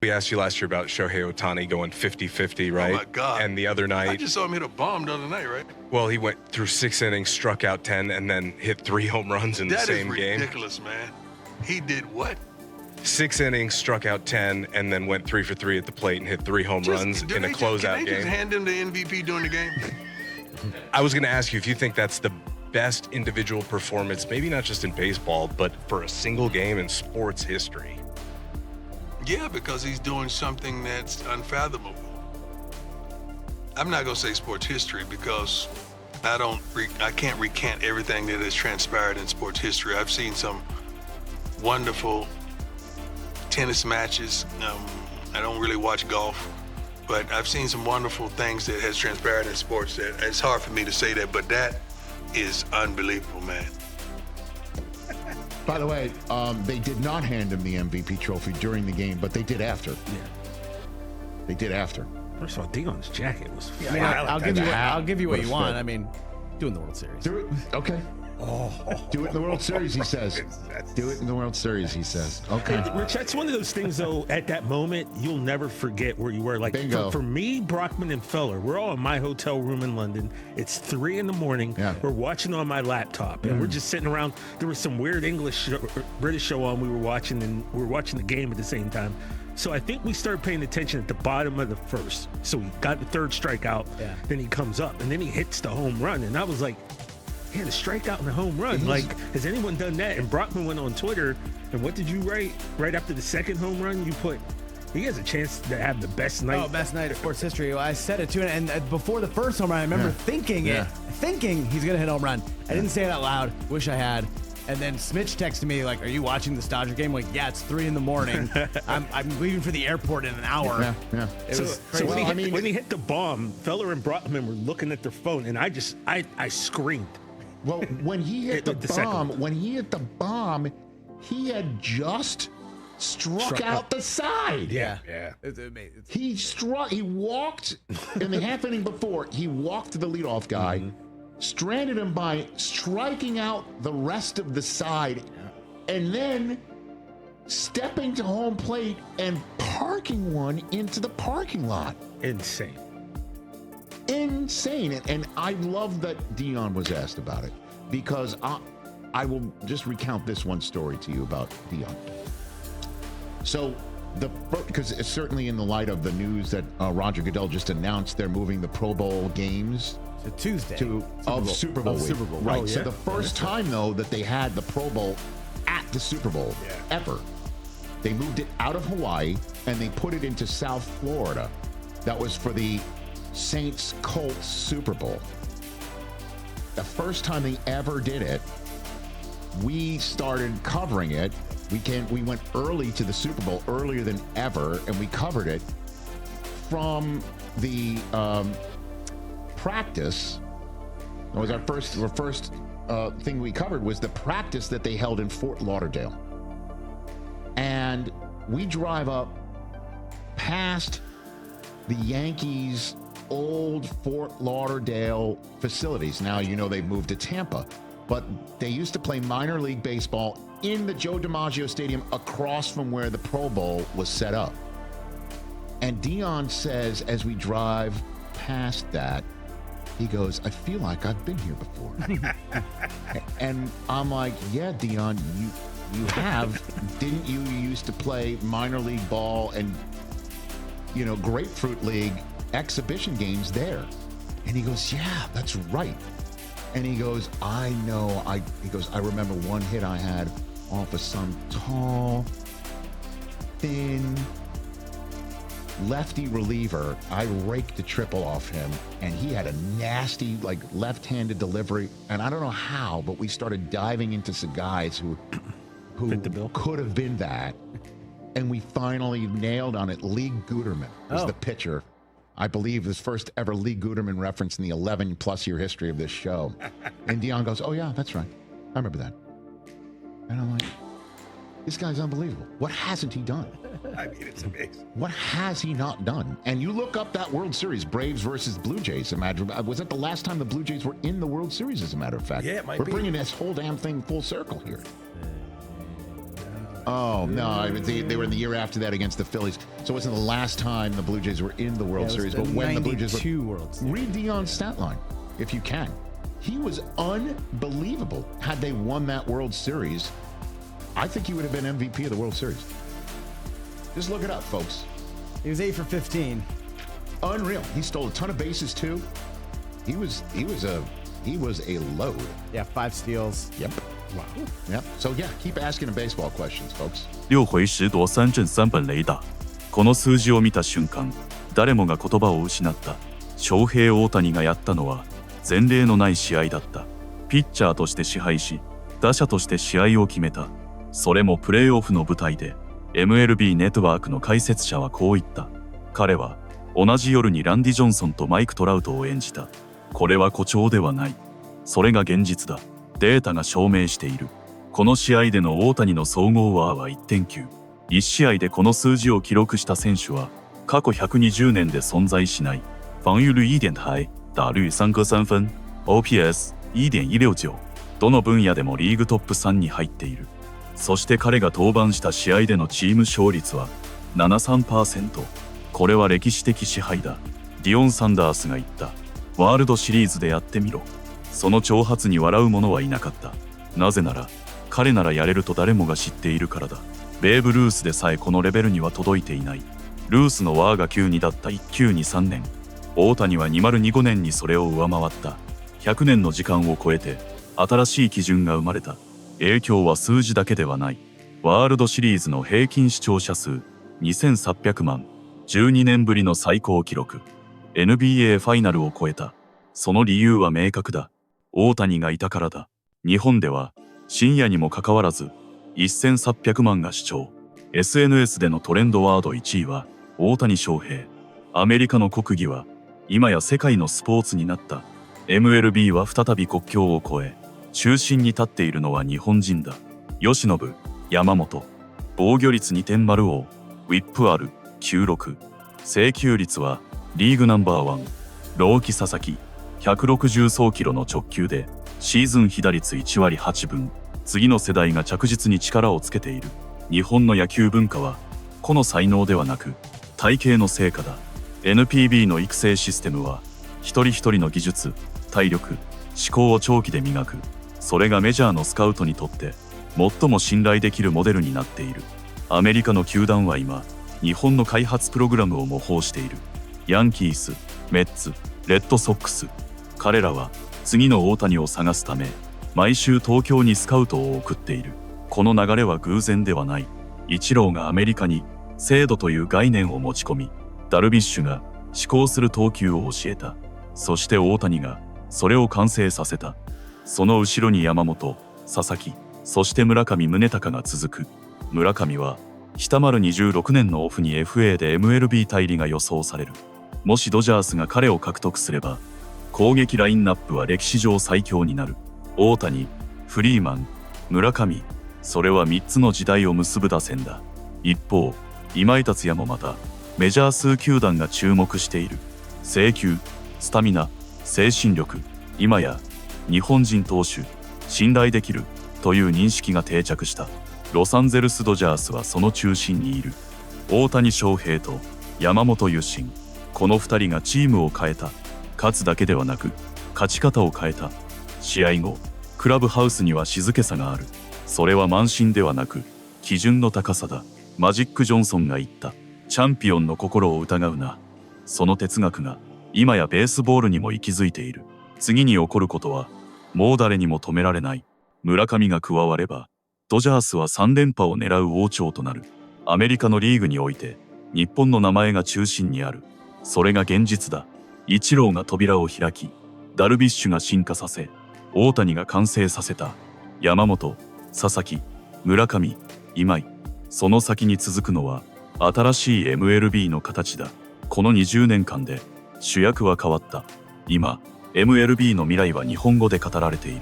We asked you last year about Shohei Ohtani going 50-50, right? Oh, my God. And the other night... I just saw him hit a bomb the other night, right? Well, he went through 6 innings, struck out 10, and then hit 3 home runs in the same game. That is ridiculous, man. He did what? 6 innings, struck out 10, and then went 3 for 3 at the plate and hit 3 home runs in a closeout game. Can they just hand him the MVP during the game? I was going to ask you if you think that's the best individual performance, maybe not just in baseball, but for a single game in sports history. Yeah, because he's doing something that's unfathomable. I'm not going to say sports history because I can't recant everything that has transpired in sports history. I've seen some wonderful tennis matches. I don't really watch golf, but I've seen some wonderful things that has transpired in sports that it's hard for me to say that, but that is unbelievable, man. By the way, they did not hand him the MVP trophy during the game, but they did after. Yeah. They did after. First of all, Deion's jacket was. I mean, I'll give you what you want. I mean, doing the World Series. Do it. Okay. Do it in the World Series, he says. Do it in the World Series, he says. Okay. Hey, Rich, that's one of those things, though, at that moment, you'll never forget where you were. Like, for me, Brockman and Feller, we're all in my hotel room in London. It's 3 a.m. Yeah. We're watching on my laptop, and we're just sitting around. There was some weird British show on we were watching, and we were watching the game at the same time. So I think we started paying attention at the bottom of the first. So he got the 3rd strikeout, then he comes up, and then he hits the home run. And I was like, yeah, the strikeout and the home run. Like, has anyone done that? And Brockman went on Twitter, and what did you write? Right after the 2nd home run, you put, he has a chance to have the best night. Oh, best night of sports history. Well, I said it too, and before the first home run, I remember thinking he's gonna hit a home run. I didn't say it out loud. Wish I had. And then Smitch texted me like, "Are you watching this Dodger game?" I'm like, yeah, it's 3 a.m. I'm leaving for the airport in an hour. Yeah. It was crazy. So when he hit the bomb, Feller and Brockman were looking at their phone, and I screamed. Well, when he hit the bomb, he had just struck out the side. Yeah. It's amazing. He walked in the half inning before. He walked to the leadoff guy, stranded him by striking out the rest of the side, and then stepping to home plate and parking one into the parking lot. Insane. And I love that Deion was asked about it, because I will just recount this one story to you about Deion. So because it's certainly in the light of the news that Roger Goodell just announced they're moving the Pro Bowl games to Tuesday Super Bowl week. Right. So the first time though that they had the Pro Bowl at the Super Bowl ever, they moved it out of Hawaii and they put it into South Florida. That was for the Saints-Colts Super Bowl. The first time they ever did it, we started covering it. We went early to the Super Bowl, earlier than ever, and we covered it from the practice. That was our first thing we covered was the practice that they held in Fort Lauderdale. And we drive up past the Yankees' old Fort Lauderdale facilities. Now, they've moved to Tampa, but they used to play minor league baseball in the Joe DiMaggio Stadium across from where the Pro Bowl was set up. And Deion says, as we drive past that, he goes, I feel like I've been here before. And I'm like, yeah, Deion, you have. Didn't you used to play minor league ball and, Grapefruit League exhibition games there? And he goes, yeah, that's right. And he goes, I know. He goes, I remember one hit I had off of some tall, thin, lefty reliever. I raked the triple off him, and he had a nasty, left-handed delivery. And I don't know how, but we started diving into some guys who could have been that. And we finally nailed on it. Lee Guterman was the pitcher. I believe his first ever Lee Guterman reference in the 11-plus year history of this show. And Deion goes, oh, yeah, that's right. I remember that. And I'm like, this guy's unbelievable. What hasn't he done? I mean, it's amazing. What has he not done? And you look up that World Series, Braves versus Blue Jays. Was that the last time the Blue Jays were in the World Series, as a matter of fact? Yeah, it might We're be. bringing this whole damn thing full circle here. Oh, no, I mean, they were in the year after that against the Phillies. So it wasn't the last time the Blue Jays were in the World Series, but when the Blue Jays were... World Series. Read Deion's stat line, if you can. He was unbelievable. Had they won that World Series, I think he would have been MVP of the World Series. Just look it up, folks. He was 8 for 15. Unreal. He stole a ton of bases, too. He was a load. Yeah, 5 steals. Yep. Wow. Yep. So yeah, keep asking him baseball questions, folks. 6回10奪3振3本塁打。この数字を見た瞬間、誰もが言葉を失った。翔平大谷がやったのは前例のない試合だった。ピッチャーとして支配し、打者として試合を決めた。それもプレーオフの舞台で。MLB ネットワークの解説者はこう言った。彼は同じ夜にランディ・ジョンソンとマイク・トラウトを演じた。これは誇張ではない。それが現実だ。データが証明している。この試合での大谷の総合WARは 1.9。1試合でこの数字を記録した選手は過去120年で存在しない。防御率 1.台、打率3割3分、OPS 1.169。どの分野でもリーグトップ3に入っている。そして彼が登板した試合でのチーム勝率は 73%。これは歴史的支配だ。ディオン・サンダースが言った。ワールドシリーズでやってみろ。その挑発に笑う者はいなかった。なぜなら彼ならやれると誰もが知っているからだ。ベーブ・ルースでさえこのレベルには届いていない。ルースのWARが92だった1923年。大谷は2025年にそれを上回った。100年の時間を超えて新しい基準が生まれた。影響は数字だけではない。ワールドシリーズの平均視聴者数2800万。12年ぶりの最高記録。NBA ファイナルを超えた。その理由は明確だ。大谷がいたからだ。日本では深夜にもかかわらず1800万が視聴。SNS でのトレンドワード1位は大谷翔平。アメリカの国技は今や世界のスポーツになった。MLB は再び国境を越え中心に立っているのは日本人だ。吉信、山本。防御率 2.05、ウィップある96。制球率はリーグナンバー1。朗希佐々木。160総キロの直球でシーズン被打率1割8分。次の世代が着実に力をつけている。日本の野球文化は個の才能ではなく体系の成果だ。NPB の育成システムは一人一人の技術、体力、思考を長期で磨く。それがメジャーのスカウトにとって最も信頼できるモデルになっている。アメリカの球団は今日本の開発プログラムを模倣している。ヤンキース、メッツ、レッドソックス。彼らは次の大谷を探すため毎週東京にスカウトを送っている。この流れは偶然ではない。イチローがアメリカに精度という概念を持ち込み、ダルビッシュが思考する投球を教えた。そして大谷がそれを完成させた。その後ろに山本、佐々木、そして村上宗隆が続く。村上は下丸26年のオフに FA で MLB 退利が予想される。もしドジャースが彼を獲得すれば攻撃ラインナップは歴史上最強になる。大谷、フリーマン、村上、それは3つの時代を結ぶ打線だ。一方、今井達也もまたメジャー数球団が注目している。制球、スタミナ、精神力、今や日本人投手、信頼できるという認識が定着した。ロサンゼルスドジャースはその中心にいる。大谷翔平と山本由伸、この2人がチームを変えた。勝つだけではなく勝ち方を変えた。試合後、クラブハウスには静けさがある。それは慢心ではなく基準の高さだ。マジック・ジョンソンが言った。チャンピオンの心を疑うな。その哲学が今やベースボールにも息づいている。次に起こることはもう誰にも止められない。村上が加わればドジャースは3連覇を狙う王朝となる。アメリカのリーグにおいて日本の名前が中心にある。それが現実だ。イチローが扉を開き、ダルビッシュが進化させ、大谷が完成させた。山本、佐々木、村上、今井。その先に続くのは新しい MLB の形だ。この20年間で主役は変わった。今 MLB の未来は日本語で語られている。